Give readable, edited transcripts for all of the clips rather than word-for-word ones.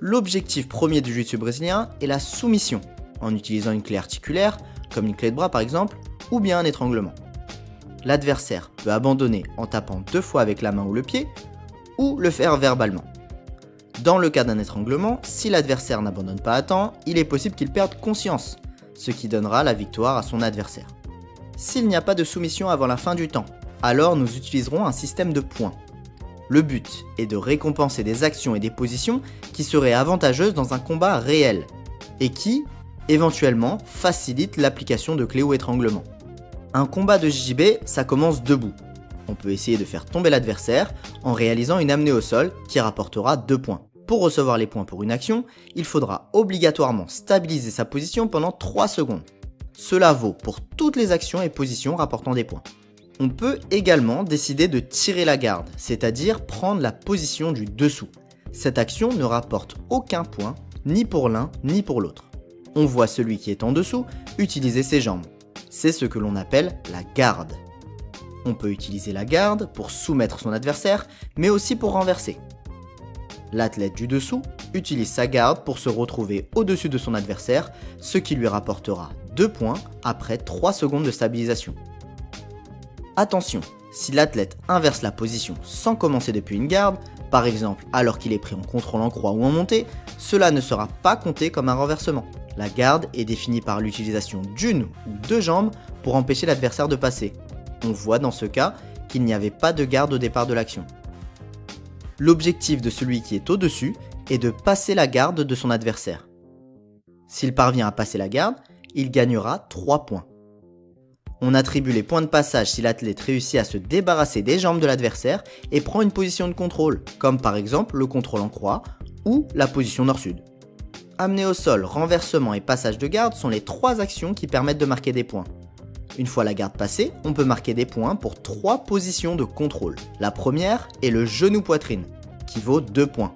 L'objectif premier du jiu-jitsu brésilien est la soumission, en utilisant une clé articulaire, comme une clé de bras par exemple, ou bien un étranglement. L'adversaire peut abandonner en tapant 2 fois avec la main ou le pied, ou le faire verbalement. Dans le cas d'un étranglement, si l'adversaire n'abandonne pas à temps, il est possible qu'il perde conscience, ce qui donnera la victoire à son adversaire. S'il n'y a pas de soumission avant la fin du temps, alors nous utiliserons un système de points. Le but est de récompenser des actions et des positions qui seraient avantageuses dans un combat réel, et qui, éventuellement, facilitent l'application de clés ou étranglements. Un combat de JJB, ça commence debout. On peut essayer de faire tomber l'adversaire en réalisant une amenée au sol qui rapportera 2 points. Pour recevoir les points pour une action, il faudra obligatoirement stabiliser sa position pendant 3 secondes. Cela vaut pour toutes les actions et positions rapportant des points. On peut également décider de tirer la garde, c'est-à-dire prendre la position du dessous. Cette action ne rapporte aucun point, ni pour l'un ni pour l'autre. On voit celui qui est en dessous utiliser ses jambes. C'est ce que l'on appelle la garde. On peut utiliser la garde pour soumettre son adversaire, mais aussi pour renverser. L'athlète du dessous utilise sa garde pour se retrouver au-dessus de son adversaire, ce qui lui rapportera 2 points après 3 secondes de stabilisation. Attention, si l'athlète inverse la position sans commencer depuis une garde, par exemple alors qu'il est pris en contrôle en croix ou en montée, cela ne sera pas compté comme un renversement. La garde est définie par l'utilisation d'une ou 2 jambes pour empêcher l'adversaire de passer. On voit dans ce cas qu'il n'y avait pas de garde au départ de l'action. L'objectif de celui qui est au-dessus est de passer la garde de son adversaire. S'il parvient à passer la garde, il gagnera 3 points. On attribue les points de passage si l'athlète réussit à se débarrasser des jambes de l'adversaire et prend une position de contrôle, comme par exemple le contrôle en croix ou la position nord-sud. Amener au sol, renversement et passage de garde sont les 3 actions qui permettent de marquer des points. Une fois la garde passée, on peut marquer des points pour 3 positions de contrôle. La première est le genou-poitrine, qui vaut 2 points.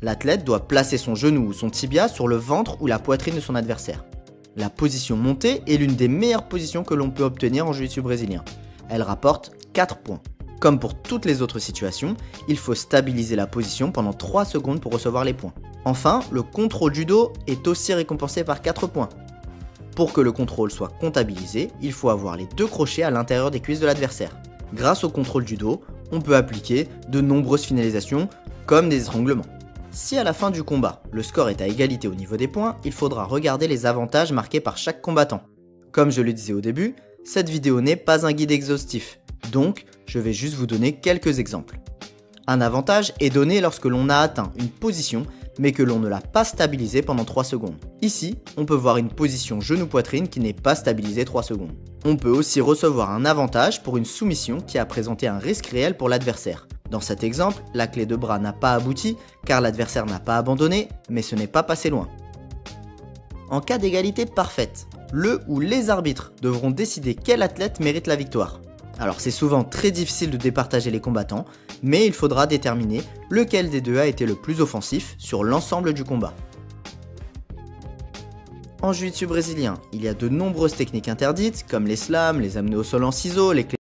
L'athlète doit placer son genou ou son tibia sur le ventre ou la poitrine de son adversaire. La position montée est l'une des meilleures positions que l'on peut obtenir en jiu-jitsu brésilien. Elle rapporte 4 points. Comme pour toutes les autres situations, il faut stabiliser la position pendant 3 secondes pour recevoir les points. Enfin, le contrôle du dos est aussi récompensé par 4 points. Pour que le contrôle soit comptabilisé, il faut avoir les 2 crochets à l'intérieur des cuisses de l'adversaire. Grâce au contrôle du dos, on peut appliquer de nombreuses finalisations, comme des étranglements. Si à la fin du combat, le score est à égalité au niveau des points, il faudra regarder les avantages marqués par chaque combattant. Comme je le disais au début, cette vidéo n'est pas un guide exhaustif, donc je vais juste vous donner quelques exemples. Un avantage est donné lorsque l'on a atteint une position, mais que l'on ne l'a pas stabilisée pendant 3 secondes. Ici, on peut voir une position genou-poitrine qui n'est pas stabilisée 3 secondes. On peut aussi recevoir un avantage pour une soumission qui a présenté un risque réel pour l'adversaire. Dans cet exemple, la clé de bras n'a pas abouti car l'adversaire n'a pas abandonné, mais ce n'est pas passé loin. En cas d'égalité parfaite, le ou les arbitres devront décider quel athlète mérite la victoire. Alors c'est souvent très difficile de départager les combattants, mais il faudra déterminer lequel des deux a été le plus offensif sur l'ensemble du combat. En jiu-jitsu brésilien, il y a de nombreuses techniques interdites, comme les slams, les amenés au sol en ciseaux, les clés